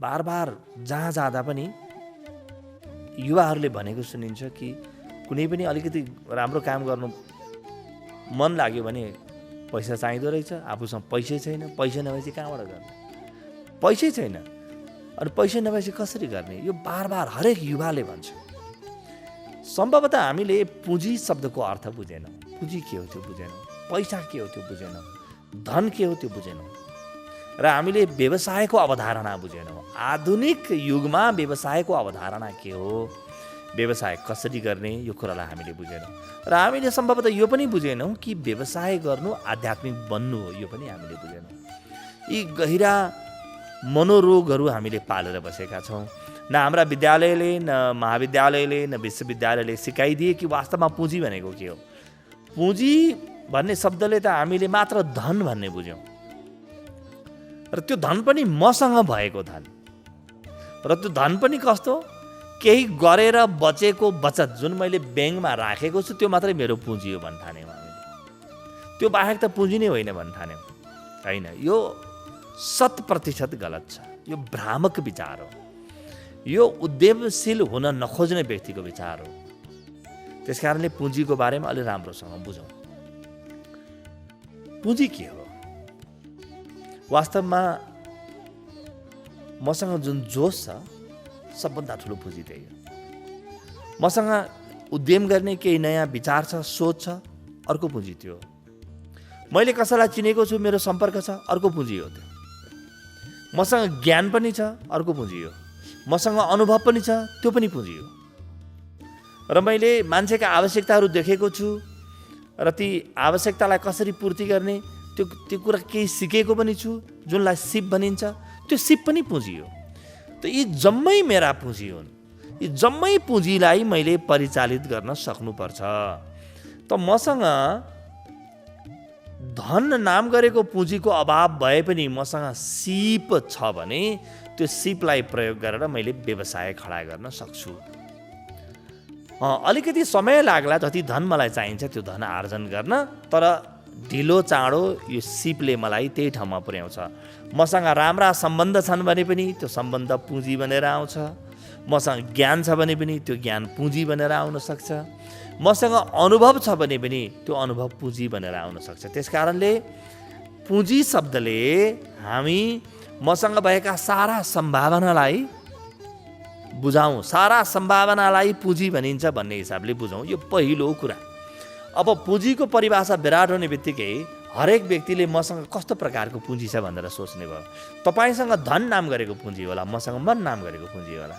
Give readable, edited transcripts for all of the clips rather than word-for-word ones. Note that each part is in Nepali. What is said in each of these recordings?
बार जहाँ जाँदा पनि युवाहरूले भनेको सुनिन्छ कि कुनै पनि अलिकति राम्रो काम गर्नु मन लाग्यो भने पैसा चाहिँदो रहेछ, आफूसँग पैसै छैन, पैसा नभएपछि कहाँबाट गर्ने, पैसै छैन, अनि पैसा नभएपछि कसरी गर्ने, यो बार हरेक युवाले भन्छ। सम्भवतः हामीले पुँजी शब्दको अर्थ बुझेनौँ, पुँजी के हो त्यो बुझेनौँ, पैसा के हो त्यो बुझेनौँ, धन के हो त्यो बुझेनौँ, र हामीले व्यवसायको अवधारणा बुझेनौँ। आधुनिक युगमा व्यवसायको अवधारणा के हो, व्यवसाय कसरी गर्ने, यो कुरालाई हामीले बुझेनौँ। र हामीले सम्भवतः यो पनि बुझेनौँ कि व्यवसाय गर्नु आध्यात्मिक बन्नु हो, यो पनि हामीले बुझेनौँ। यी गहिरा मनोरोगहरू हामीले पालेर बसेका छौँ। न हाम्रा विद्यालयले, न महाविद्यालयले, न विश्वविद्यालयले सिकाइदिए कि वास्तवमा पुँजी भनेको के हो। पुँजी भन्ने शब्दले त हामीले मात्र धन भन्ने बुझ्यौँ, र त्यो धन पनि मसँग भएको धन, र त्यो धन पनि कस्तो, केही गरेर बचेको बचत जुन मैले ब्याङ्कमा राखेको छु त्यो मात्रै मेरो पुँजी हो भन्न ठान्यौँ हामीले। त्यो बाहेक त पुँजी नै होइन भन्न ठान्यौँ। होइन, यो 100% गलत छ। यो भ्रामक विचार हो, यो उद्यमशील हुन नखोज्ने व्यक्तिको विचार हो। त्यसकारणले पुँजीको बारेमा अलि राम्रोसँग बुझौँ। पुँजी के हो? वास्तवमा मसँग जुन जोस छ सबभन्दा ठुलो पुँजी त्यही हो। मसँग उद्यम गर्ने केही नयाँ विचार छ, सोच छ, अर्को पुँजी त्यो हो। मैले कसैलाई चिनेको छु, मेरो सम्पर्क छ, अर्को पुँजी हो त्यो। मसँग ज्ञान पनि छ, अर्को पुँजी हो। मसँग अनुभव पनि छ, त्यो पनि पुँजी हो। र मैले मान्छेका आवश्यकताहरू देखेको छु र ती आवश्यकतालाई कसरी पूर्ति गर्ने त्यो कुरा केही सिकेको पनि छु, जुनलाई सिप भनिन्छ, त्यो सिप पनि पुँजी हो। त यी जम्मै मेरा पुँजी हुन्। यी जम्मै पुँजीलाई मैले परिचालित गर्न सक्नुपर्छ। त मसँग धन नाम गरेको पुँजीको अभाव भए पनि मसँग सिप छ भने त्यो सिपलाई प्रयोग गरेर मैले व्यवसाय खडा गर्न सक्छु। अलिकति समय लाग्ला, जति धन मलाई चाहिन्छ त्यो धन आर्जन गर्न, तर ढिलो चाँडो यो सिपले मलाई त्यही ठाउँमा पुर्याउँछ। मसँग राम्रा सम्बन्ध छन् भने पनि त्यो सम्बन्ध पुँजी बनेर आउँछ। मसँग ज्ञान छ भने पनि त्यो ज्ञान पुँजी बनेर आउन सक्छ। मसँग अनुभव छ भने पनि त्यो अनुभव पुँजी बनेर आउन सक्छ। त्यसकारणले पुँजी शब्दले हामी मसँग भएका सारा सम्भावनालाई बुझाउँ, सारा सम्भावनालाई पुँजी भनिन्छ भन्ने हिसाबले बुझौँ। यो पहिलो कुरा। अब पुँजीको परिभाषा विराट हुने बित्तिकै हरेक व्यक्तिले मसँग कस्तो प्रकारको पुँजी छ भनेर सोच्ने भयो। तपाईँसँग धन नाम गरेको पुँजी होला, मसँग मन नाम गरेको पुँजी होला,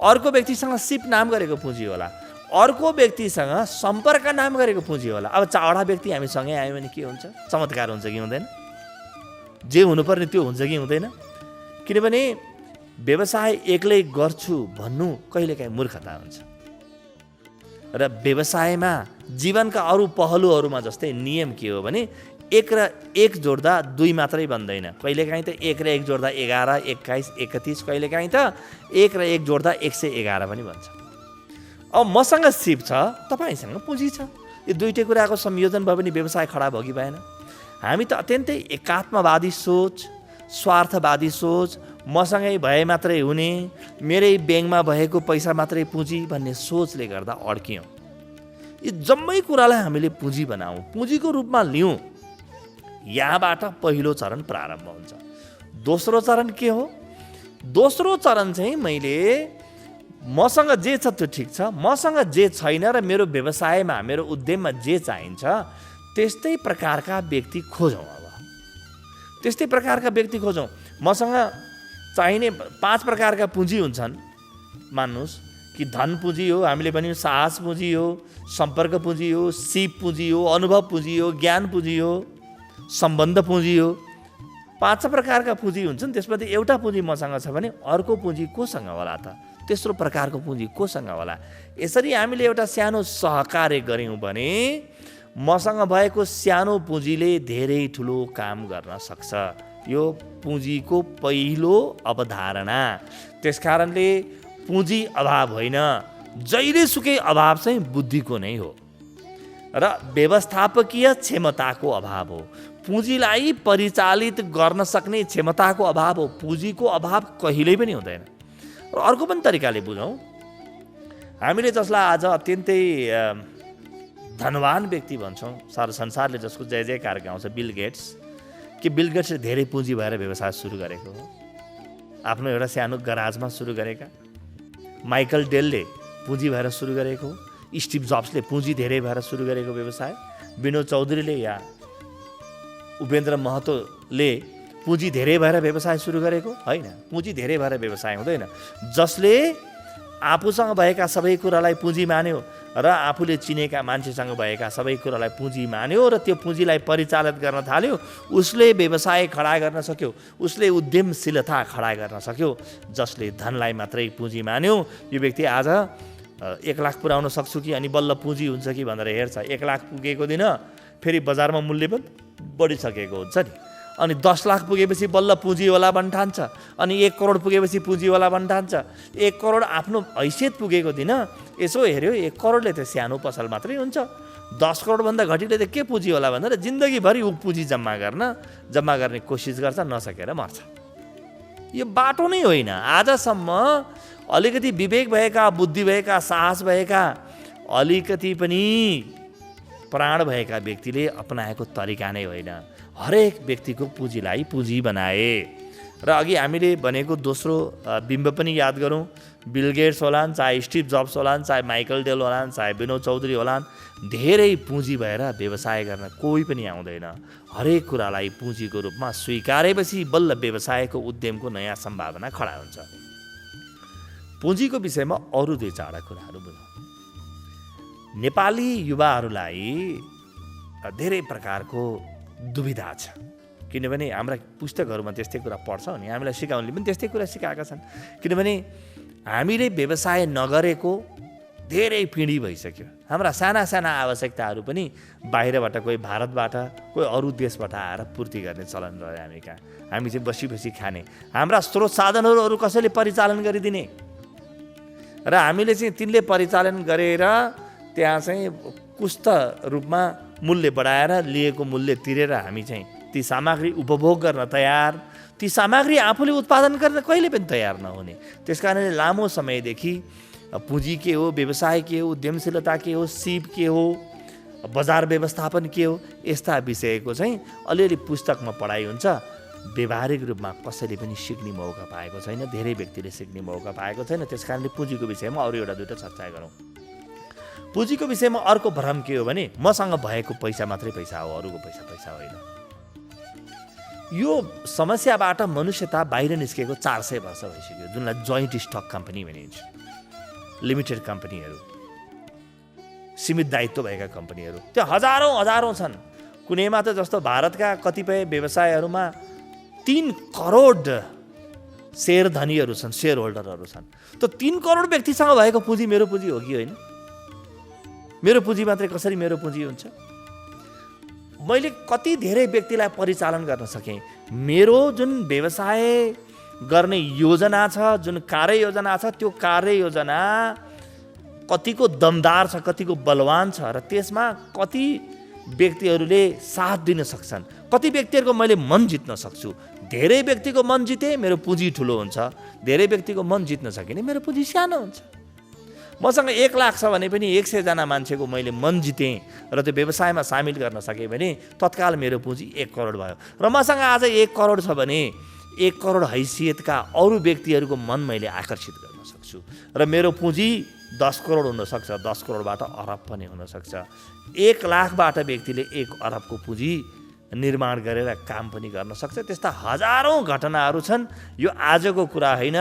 अर्को व्यक्तिसँग सिप नाम गरेको पुँजी होला, अर्को व्यक्तिसँग सम्पर्क नाम गरेको पुँजी होला। अब 4वटा व्यक्ति हामी सँगै आयो भने के हुन्छ? चमत्कार हुन्छ कि हुँदैन? जे हुनुपर्ने त्यो हुन्छ कि हुँदैन? किनभने व्यवसाय एक्लै गर्छु भन्नु कहिलेकाहीँ मूर्खता हुन्छ। र व्यवसायमा जीवनका अरू पहलुहरूमा जस्तै नियम के हो भने 1 र 1 जोड्दा 2 मात्रै बन्दैन। कहिलेकाहीँ त 1 र 1 जोड्दा 11, 21, 31, कहिलेकाहीँ त 1 र 1 जोड्दा 111 पनि बन्छ। अब मसँग सिप छ, तपाईँसँग पुँजी छ, यो दुईटै कुराको संयोजन भयो भने व्यवसाय खडा भयो कि भएन? हामी त अत्यन्तै एकात्मवादी सोच, स्वार्थवादी सोच, मसँगै भए मात्रै हुने, मेरै ब्याङ्कमा भएको पैसा मात्रै पुँजी भन्ने सोचले गर्दा अड्क्यौँ। यी जम्मै कुरालाई हामीले पुँजी बनाऊँ, पुँजीको रूपमा लिउँ। यहाँबाट पहिलो चरण प्रारम्भ हुन्छ। दोस्रो चरण के हो? दोस्रो चरण चाहिँ मैले मसँग जे छ त्यो ठिक छ, मसँग जे छैन र मेरो व्यवसायमा, मेरो उद्यममा जे चाहिन्छ त्यस्तै प्रकारका व्यक्ति खोजौँ। अब त्यस्तै प्रकारका व्यक्ति खोजौँ। मसँग चाहिने 5 प्रकारका पुँजी हुन्छन्। मान्नुहोस् कि धन पुँजी हो, हामीले भन्यौँ साहस पुँजी हो, सम्पर्क पुँजी हो, सिप पुँजी हो, अनुभव पुँजी हो, ज्ञान पुँजी हो, सम्बन्ध पुँजी हो। 5 प्रकारका पुँजी हुन्छन्। त्यसपछि एउटा पुँजी मसँग छ भने अर्को पुँजी कोसँग होला त? तेस्रो प्रकारको पुँजी कोसँग होला? यसरी हामीले एउटा सानो सहकार्य गऱ्यौँ भने मसँग भएको सानो पुँजीले धेरै ठुलो काम गर्न सक्छ। यो पुँजीको पहिलो अवधारणा। त्यसकारणले पुँजी अभाव होइन, जहिलेसुकै अभाव चाहिँ बुद्धिको नै हो। र व्यवस्थापकीय क्षमताको अभाव हो। पुँजीलाई परिचालित गर्न सक्ने क्षमताको अभाव हो। पुँजीको अभाव कहिल्यै पनि हुँदैन। र अर्को पनि तरिकाले बुझौँ, हामीले जसलाई आज अत्यन्तै धनवान व्यक्ति भन्छौँ, सारा संसारले जसको जय जयकार गाउँछ, बिल गेट्स, कि बिल गेट्सले धेरै पुँजी भएर व्यवसाय सुरु गरेको हो, आफ्नो एउटा सानो गराजमा सुरु गरेका। माइकल डेलले पुँजी भएर सुरु गरेको हो। स्टिभ जब्सले पुँजी धेरै भएर सुरु गरेको व्यवसाय। विनोद चौधरीले या उपेन्द्र महतोले पुँजी धेरै भएर व्यवसाय सुरु गरेको होइन। पुँजी धेरै भएर व्यवसाय हुँदैन। जसले आफूसँग भएका सबै कुरालाई पुँजी मान्यो र आफूले चिनेका मान्छेसँग भएका सबै कुरालाई पुँजी मान्यो र त्यो पुँजीलाई परिचालित गर्न थाल्यो, उसले व्यवसाय खडा गर्न सक्यो, उसले उद्यमशीलता खडा गर्न सक्यो। जसले धनलाई मात्रै पुँजी मान्यो, यो व्यक्ति आज 1 लाख पुर्याउन सक्छु कि अनि बल्ल पुँजी हुन्छ कि भनेर हेर्छ। 1 लाख पुगेको दिन फेरि बजारमा मूल्य पनि बढिसकेको हुन्छ नि। अनि 10 लाख पुगेपछि बल्ल पुँजीवाला बन्न ठान्छ। अनि 1 करोड पुगेपछि पुँजीवाला बन्न ठान्छ। 1 करोड आफ्नो हैसियत पुगेको दिन यसो हेऱ्यो, 1 करोडले त सानो पसल मात्रै हुन्छ, 10 करोडभन्दा घटीले त के पुँजीवाला भनेर जिन्दगीभरि ऊ पुँजी जम्मा गर्ने कोसिस गर्छ, नसकेर मर्छ। यो बाटो नै होइन। आजसम्म अलिकति विवेक भएका, बुद्धि भएका, साहस भएका, अलिकति पनि प्राण भएका व्यक्तिले अपनाएको तरिका नै होइन। हरेक व्यक्तिको पुँजीलाई पुँजी बनाए। र अघि हामीले भनेको दोस्रो बिम्ब पनि याद गरौँ। बिल गेट्स होलान्, चाहे स्टिभ जब्स होलान्, चाहे माइकल डेल होलान्, चाहे विनोद चौधरी होलान्, धेरै पुँजी भएर व्यवसाय गर्न कोही पनि आउँदैन। हरेक कुरालाई पुँजीको रूपमा स्वीकारेपछि बल्ल व्यवसायको उद्यमको नयाँ सम्भावना खडा हुन्छ। पुँजीको विषयमा अरू 2-4 कुराहरू बुझौँ। नेपाली युवाहरूलाई धेरै प्रकारको दुविधा छ, किनभने हाम्रा पुस्तकहरूमा त्यस्तै कुरा पढ्छौँ नि, हामीलाई सिकाउनेले पनि त्यस्तै कुरा सिकाएका छन्। किनभने हामीले व्यवसाय नगरेको धेरै पिँढी भइसक्यो। हाम्रा साना साना आवश्यकताहरू पनि बाहिरबाट, कोही भारतबाट, कोही अरू देशबाट आएर पूर्ति गर्ने चलन रह्यो हामी कहाँ। हामी चाहिँ बसी बसी खाने। हाम्रा स्रोत साधनहरू अरू कसैले परिचालन गरिदिने र हामीले चाहिँ तिनले परिचालन गरेर त्यहाँ चाहिँ कुष्ठ रूपमा मूल्य बढाएर लिएको मूल्य तिरेर हामी चाहिँ ती सामग्री उपभोग गर्न तयार, ती सामग्री आफूले उत्पादन गर्न कहिले पनि तयार नहुने। त्यस कारणले लामो समयदेखि पुँजी के हो, व्यवसाय के हो, उद्यमशीलता के हो, सिप के हो, बजार व्यवस्थापन के हो, यस्ता विषयको चाहिँ अलिअलि पुस्तकमा पढाइ हुन्छ। व्यावहारिक रूपमा कसैले पनि सिक्ने मौका पाएको छैन, धेरै व्यक्तिले सिक्ने मौका पाएको छैन। त्यस कारणले पुँजीको विषयमा अरू एउटा 2टा चर्चा गरौँ। पुँजीको विषयमा अर्को भ्रम के हो भने मसँग भएको पैसा मात्रै पैसा हो, अरूको पैसा पैसा होइन। यो समस्याबाट मनुष्यता बाहिर निस्केको 400 वर्ष भइसक्यो, जुनलाई जोइन्ट स्टक कम्पनी भनिन्छ। लिमिटेड कम्पनीहरू, सीमित दायित्व भएका कम्पनीहरू, त्यो हजारौँ छन्। कुनैमा त जस्तो भारतका कतिपय व्यवसायहरूमा 3 करोड शेयर धनीहरू छन्, शेयर होल्डरहरू छन्। त 3 करोड व्यक्तिसँग भएको पुँजी मेरो पुँजी हो कि होइन? मेरो पुँजी मात्रै कसरी मेरो पुँजी हुन्छ? मैले कति धेरै व्यक्तिलाई परिचालन गर्न सकेँ। मेरो जुन व्यवसाय गर्ने योजना छ, जुन कार्ययोजना छ, त्यो कार्ययोजना कतिको दमदार छ, कतिको बलवान छ र त्यसमा कति व्यक्तिहरूले साथ दिन सक्छन्, कति व्यक्तिहरूको मैले मन जित्न सक्छु। धेरै व्यक्तिको मन जिते मेरो पुँजी ठुलो हुन्छ, धेरै व्यक्तिको मन जित्न सकिने मेरो पुँजी सानो हुन्छ। मसँग 1 लाख छ भने पनि 100 जना मान्छेको मैले मन जितेँ र त्यो व्यवसायमा सामेल गर्न सकेँ भने तत्काल मेरो पुँजी 1 करोड भयो। र मसँग आज 1 करोड छ भने 1 करोड हैसियतका अरू व्यक्तिहरूको मन मैले आकर्षित गर्न सक्छु र मेरो पुँजी 10 करोड हुनसक्छ, 10 करोडबाट अरब पनि हुनसक्छ। 1 लाखबाट व्यक्तिले 1 अरबको पुँजी निर्माण गरेर काम पनि गर्न सक्छ। त्यस्ता हजारौँ घटनाहरू छन्। यो आजको कुरा होइन,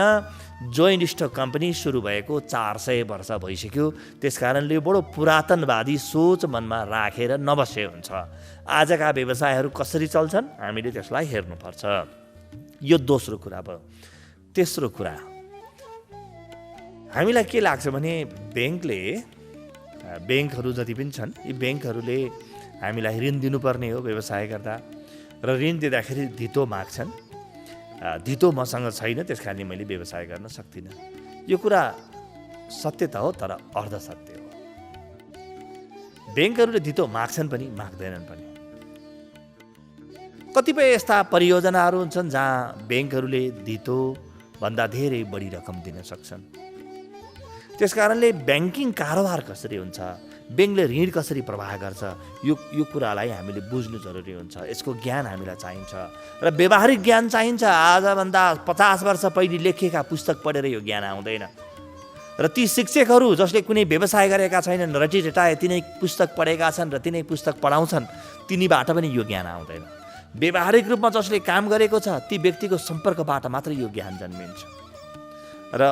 जोइन्ट स्टक कम्पनी सुरु भएको 400 वर्ष भइसक्यो। त्यस कारणले बडो पुरातनवादी सोच मनमा राखेर नबसे हुन्छ। आजका व्यवसायहरू कसरी चल्छन् हामीले त्यसलाई हेर्नुपर्छ। यो दोस्रो कुरा भयो। तेस्रो कुरा, हामीलाई के लाग्छ भने ब्याङ्कहरू जति पनि छन्, यी ब्याङ्कहरूले हामीलाई ऋण दिनुपर्ने हो व्यवसाय गर्दा, र ऋण दिँदाखेरि धितो माग्छन्। धितो मसँग छैन, त्यस कारणले मैले व्यवसाय गर्न सक्दिनँ। यो कुरा सत्य त हो, तर अर्ध सत्य हो। ब्याङ्कहरूले धितो माग्छन् पनि माग्दैनन् पनि। कतिपय यस्ता परियोजनाहरू हुन्छन् जहाँ ब्याङ्कहरूले धितोभन्दा धेरै बढी रकम दिन सक्छन्। त्यसकारणले ब्याङ्किङ कारोबार कसरी हुन्छ, ब्याङ्कले ऋण कसरी प्रवाह गर्छ, यो कुरालाई हामीले बुझ्नु जरुरी हुन्छ। यसको ज्ञान हामीलाई चाहिन्छ र व्यावहारिक ज्ञान चाहिन्छ। आजभन्दा 50 वर्ष पहिले लेखिएका पुस्तक पढेर यो ज्ञान आउँदैन। र ती शिक्षकहरू जसले कुनै व्यवसाय गरेका छैनन्, रटिरटाए तिनै पुस्तक पढेका छन् र तिनै पुस्तक पढाउँछन्, तिनीबाट पनि यो ज्ञान आउँदैन। व्यावहारिक रूपमा जसले काम गरेको छ ती व्यक्तिको सम्पर्कबाट मात्रै यो ज्ञान जन्मिन्छ। र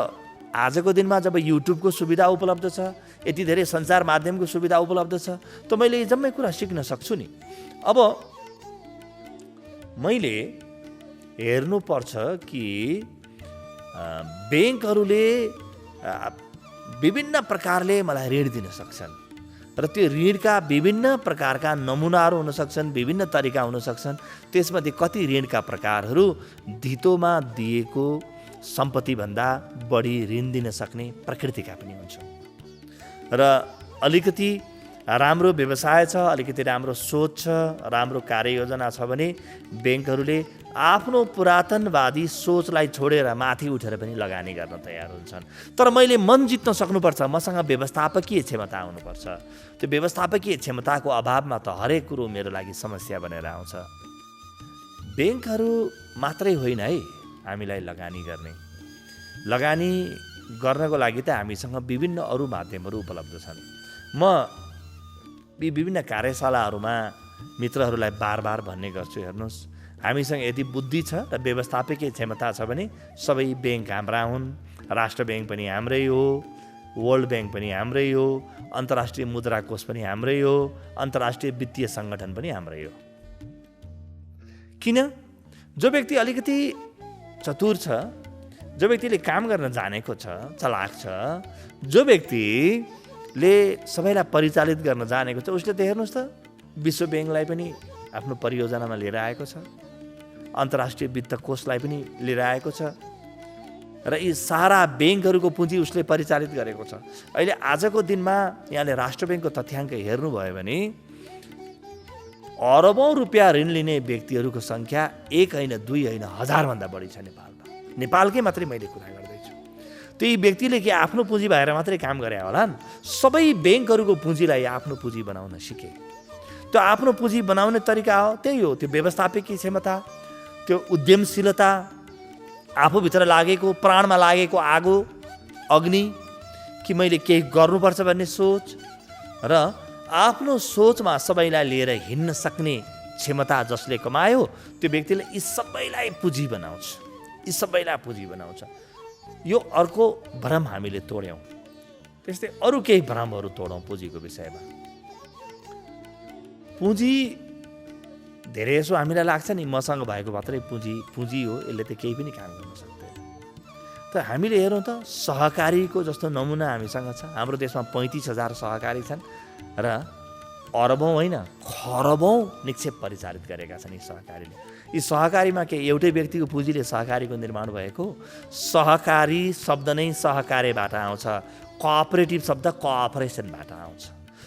आजको दिनमा जब युट्युबको सुविधा उपलब्ध छ, यति धेरै सञ्चार माध्यमको सुविधा उपलब्ध छ, त मैले जम्मै कुरा सिक्न सक्छु नि। अब मैले हेर्नुपर्छ कि ब्याङ्कहरूले विभिन्न प्रकारले मलाई ऋण दिन सक्छन् र त्यो ऋणका विभिन्न प्रकारका नमुनाहरू हुन सक्छन्, विभिन्न तरिका हुन सक्छन्। त्यसमध्ये कति ऋणका प्रकारहरू धितोमा दिएको सम्पत्तिभन्दा बढी ऋण दिन सक्ने प्रकृतिका पनि हुन्छन्। र अलिकति राम्रो व्यवसाय छ, अलिकति राम्रो सोच छ, राम्रो कार्ययोजना छ भने ब्याङ्कहरूले आफ्नो पुरातनवादी सोचलाई छोडेर माथि उठेर पनि लगानी गर्न तयार हुन्छन्। तर मैले मन जित्न सक्नुपर्छ, मसँग व्यवस्थापकीय क्षमता हुनुपर्छ। त्यो व्यवस्थापकीय क्षमताको अभावमा त हरेक कुरो मेरो लागि समस्या बनेर आउँछ। ब्याङ्कहरू मात्रै होइन है हामीलाई लगानी गर्नको लागि त हामीसँग विभिन्न अरू माध्यमहरू उपलब्ध छन्। म विभिन्न कार्यशालाहरूमा मित्रहरूलाई बार भन्ने गर्छु, हेर्नुहोस्, हामीसँग यदि बुद्धि छ र व्यवस्थापकीय क्षमता छ भने सबै ब्याङ्क हाम्रा हुन्। राष्ट्र ब्याङ्क पनि हाम्रै हो, वर्ल्ड ब्याङ्क पनि हाम्रै हो, अन्तर्राष्ट्रिय मुद्रा कोष पनि हाम्रै हो, अन्तर्राष्ट्रिय वित्तीय सङ्गठन पनि हाम्रै हो। किन? जो व्यक्ति अलिकति चतुर छ, जो व्यक्तिले काम गर्न जानेको छ, चलाक छ, जो व्यक्तिले सबैलाई परिचालित गर्न जानेको छ, उसले त हेर्नुहोस् त विश्व ब्याङ्कलाई पनि आफ्नो परियोजनामा लिएर आएको छ, अन्तर्राष्ट्रिय वित्त कोषलाई पनि लिएर आएको छ र यी सारा ब्याङ्कहरूको पुँजी उसले परिचालित गरेको छ। अहिले आजको दिनमा यहाँले राष्ट्र ब्याङ्कको तथ्याङ्क हेर्नुभयो भने अरबौँ रुपियाँ ऋण लिने व्यक्तिहरूको सङ्ख्या 1 होइन 2 होइन 1000 भन्दा बढी छ नेपालमा। नेपालकै मात्रै मैले कुरा गर्दैछु। त्यही व्यक्तिले के आफ्नो पुँजी भएर मात्रै काम गरे होलान्? सबै ब्याङ्कहरूको पुँजीलाई आफ्नो पुँजी बनाउन सिके। त्यो आफ्नो पुँजी बनाउने तरिका हो त्यही हो, त्यो व्यवस्थापकीय क्षमता, त्यो उद्यमशीलता, आफूभित्र लागेको प्राणमा लागेको आगो अग्नि कि मैले केही गर्नुपर्छ भन्ने सोच र आफ्नो सोचमा सबैलाई लिएर हिँड्न सक्ने क्षमता जसले कमायो त्यो व्यक्तिले यी सबैलाई पुँजी बनाउँछ। यो अर्को भ्रम हामीले तोड्यौँ। त्यस्तै अरू केही भ्रमहरू तोडौँ पुँजीको विषयमा। पुँजी धेरै यसो हामीलाई लाग्छ नि मसँग भएको मात्रै पुँजी हो, यसले त केही पनि काम गर्न सक्दैन। त हामीले हेरौँ त सहकारीको जस्तो नमुना हामीसँग छ। हाम्रो देशमा 35,000 सहकारी छन् र अरबौँ होइन खरबौँ निक्षेप परिचालित गरेका छन् यी सहकारीले। यी सहकारीमा के एउटै व्यक्तिको पुँजीले सहकारीको निर्माण भएको? सहकारी शब्द नै सहकार्यबाट आउँछ, कोअपरेटिभ शब्द कोअपरेसनबाट आउँछ।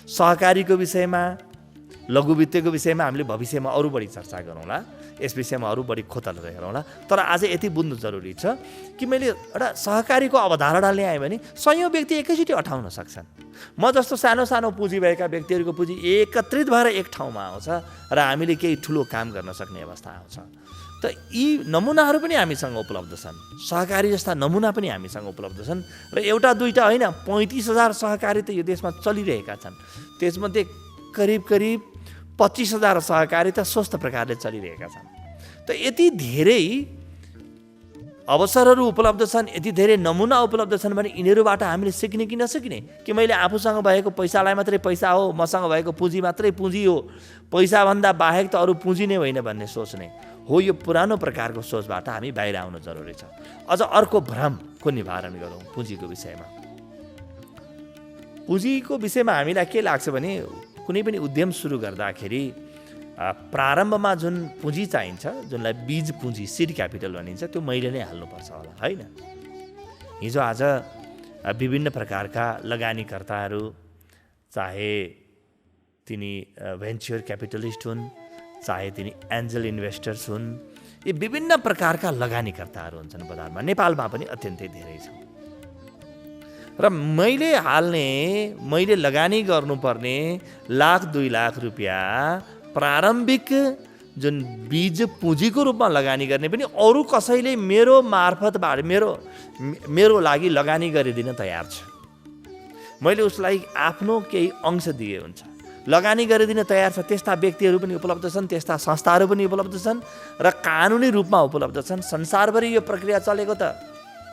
सहकारीको विषयमा, लघु वित्तको विषयमा हामीले भविष्यमा अरू बढी चर्चा गरौँला, यस विषयमा अरू बढी खोतल हेरौँला। तर आज यति बुझ्नु जरुरी छ कि मैले एउटा सहकारीको अवधारणा ल्याएँ भने 100 व्यक्ति एकैचोटि अठाउन सक्छन्। म जस्तो सानो पुँजी भएका व्यक्तिहरूको पुँजी एकत्रित भएर एक ठाउँमा आउँछ र हामीले केही ठुलो काम गर्न सक्ने अवस्था आउँछ। त यी नमुनाहरू पनि हामीसँग उपलब्ध छन्, सहकारी जस्ता नमुना पनि हामीसँग उपलब्ध छन् र एउटा दुईटा होइन 35,000 सहकारी त यो देशमा चलिरहेका छन्। त्यसमध्ये करिब 25,000 सहकारी त स्वस्थ प्रकारले चलिरहेका छन्। त यति धेरै अवसरहरू उपलब्ध छन्, यति धेरै नमुना उपलब्ध छन् भने यिनीहरूबाट हामीले सिक्ने कि नसिक्ने? कि मैले आफूसँग भएको पैसालाई मात्रै पैसा हो, मसँग भएको पुँजी मात्रै पुँजी हो, पैसाभन्दा बाहेक त अरू पुँजी नै होइन भन्ने सोच्ने हो? यो पुरानो प्रकारको सोचबाट हामी बाहिर आउनु जरुरी छ। अझ अर्को भ्रमको निवारण गरौँ पुँजीको विषयमा। पुँजीको विषयमा हामीलाई के लाग्छ भने कुनै पनि उद्यम सुरु गर्दाखेरि प्रारम्भमा जुन पुँजी चाहिन्छ, जुनलाई बीज पुँजी सिड क्यापिटल भनिन्छ, त्यो मैले नै हाल्नुपर्छ होला, होइन? हिजो आज विभिन्न प्रकारका लगानीकर्ताहरू चाहे तिनी भेन्चर क्यापिटलिस्ट हुन्, चाहे तिनी एन्जल इन्भेस्टर्स हुन्, यी विभिन्न प्रकारका लगानीकर्ताहरू हुन्छन् बजारमा। नेपालमा पनि अत्यन्तै धेरै छ। र मैले लगानी गर्नुपर्ने 1,00,000-2 लाख रुपियाँ प्रारम्भिक जुन बीज पुँजीको रूपमा लगानी गर्ने पनि अरू कसैले मेरो मार्फतबाट मेरो लागि लगानी गरिदिन तयार छ। मैले उसलाई आफ्नो केही अंश दिए हुन्छ, लगानी गरिदिन तयार छ। त्यस्ता व्यक्तिहरू पनि उपलब्ध छन्, त्यस्ता संस्थाहरू पनि उपलब्ध छन् र कानुनी रूपमा उपलब्ध छन्। संसारभरि यो प्रक्रिया चलेको त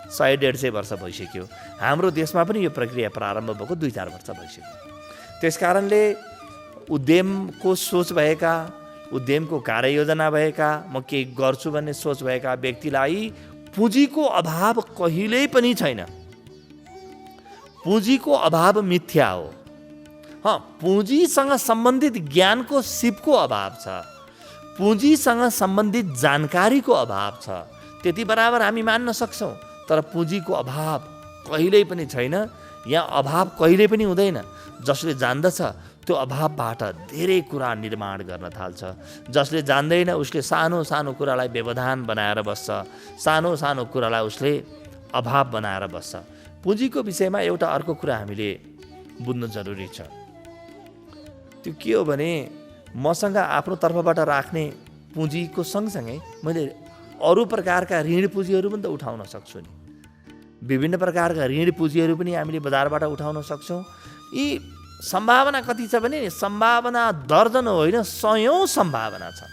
100-150 वर्ष भइसक्यो। हाम्रो देशमा पनि यो प्रक्रिया प्रारम्भ भएको 2-4 वर्ष भइसक्यो। त्यसकारणले उद्यमको सोच भएका, उद्यमको कार्ययोजना भएका, म केही गर्छु भन्ने सोच भएका व्यक्तिलाई पुँजीको अभाव कहिल्यै पनि छैन। पुँजीको अभाव मिथ्या हो। पुँजीसँग सम्बन्धित ज्ञानको सिपको अभाव छ, पुँजीसँग सम्बन्धित जानकारीको अभाव छ, त्यति बराबर हामी मान्न सक्छौँ। तर पुँजीको अभाव कहिल्यै पनि छैन, यहाँ अभाव कहिल्यै पनि हुँदैन। जसले जान्दछ त्यो अभावबाट धेरै कुरा निर्माण गर्न थाल्छ। जसले जान्दैन उसले सानो सानो कुरालाई व्यवधान बनाएर बस्छ, सानो सानो कुरालाई उसले अभाव बनाएर बस्छ। पुँजीको विषयमा एउटा अर्को कुरा हामीले बुझ्नु जरुरी छ। त्यो के हो भने मसँग आफ्नो तर्फबाट राख्ने पुँजीको सँगसँगै मैले अरू प्रकारका ऋण पुँजीहरू पनि त उठाउन सक्छु नि। विभिन्न प्रकारका ऋण पुँजीहरू पनि हामीले बजारबाट उठाउन सक्छौँ। यी सम्भावना कति छ भने सम्भावना दर्जन होइन, 100औं सम्भावना छ।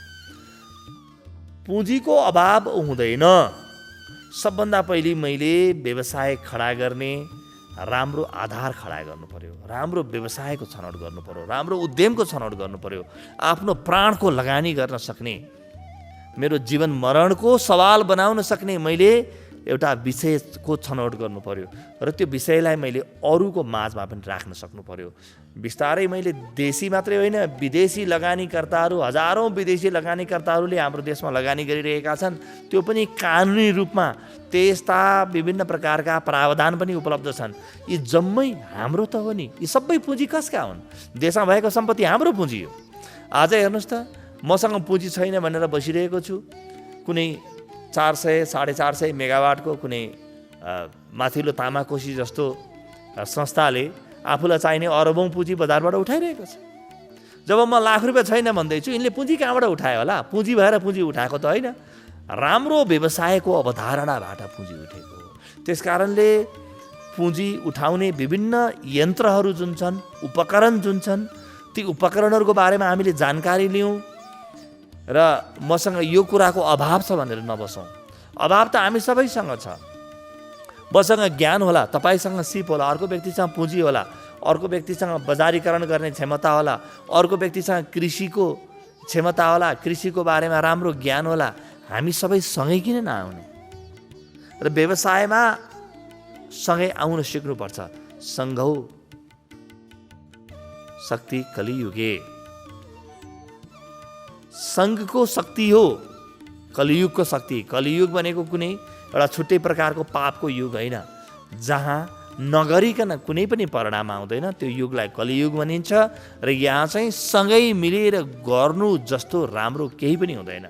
पुँजीको अभाव हुँदैन। सबभन्दा पहिले मैले व्यवसाय खडा गर्ने राम्रो आधार खडा गर्नु पर्यो, राम्रो व्यवसायको छनौट गर्नु पर्यो, राम्रो उद्यमको छनौट गर्नु पर्यो, आफ्नो प्राणको लगानी गर्न सक्ने, मेरो जीवन मरणको सवाल बनाउन सक्ने मैले एउटा विषयको छनौट गर्नु पर्यो। र त्यो विषयलाई मैले अरूको माझमा पनि राख्न सक्नु पर्यो। बिस्तारै मैले देशी मात्रै होइन, विदेशी लगानीकर्ताहरू, हजारौँ विदेशी लगानीकर्ताहरूले हाम्रो देशमा लगानी गरिरहेका छन्। त्यो पनि कानुनी रूपमा त्यस्ता विभिन्न प्रकारका प्रावधान पनि उपलब्ध छन्। यी जम्मै हाम्रो त हो नि। यी सबै पुँजी कसका हुन्? देशमा भएको सम्पत्ति हाम्रो पुँजी हो। आज हेर्नुहोस् त, मसँग पुँजी छैन भनेर बसिरहेको छु। कुनै 400-450 मेगावाटको कुनै माथिल्लो तामाकोशी जस्तो संस्थाले आफूलाई चाहिने अरबौँ पुँजी बजारबाट उठाइरहेको छ। जब म लाख रुपियाँ छैन भन्दैछु, यिनले पुँजी कहाँबाट उठायो होला? पुँजी भएर पुँजी उठाएको त होइन, राम्रो व्यवसायको अवधारणाबाट पुँजी उठेको हो। त्यसकारणले पुँजी उठाउने विभिन्न यन्त्रहरू जुन छन्, उपकरण जुन छन्, ती उपकरणहरूको बारेमा हामीले जानकारी लियौँ र मसँग यो कुराको अभाव छ भनेर नबसौँ। अभाव त हामी सबैसँग छ। मसँग ज्ञान होला, तपाईँसँग सिप होला, अर्को व्यक्तिसँग पुँजी होला, अर्को व्यक्तिसँग बजारीकरण गर्ने क्षमता होला, अर्को व्यक्तिसँग कृषिको क्षमता होला, कृषिको बारेमा राम्रो ज्ञान होला। हामी सबै सँगै किन नआउने? र व्यवसायमा सँगै आउन सिक्नुपर्छ। सङ्घौ शक्ति कलियुगे। सङ्घको शक्ति हो कलियुगको शक्ति। कलियुग भनेको कुनै एउटा छुट्टै प्रकारको पापको युग होइन, जहाँ नगरिकन कुनै पनि परिणाम आउँदैन। त्यो युगलाई कलियुग भनिन्छ। र यहाँ चाहिँ सँगै मिलेर गर्नु जस्तो राम्रो केही पनि हुँदैन।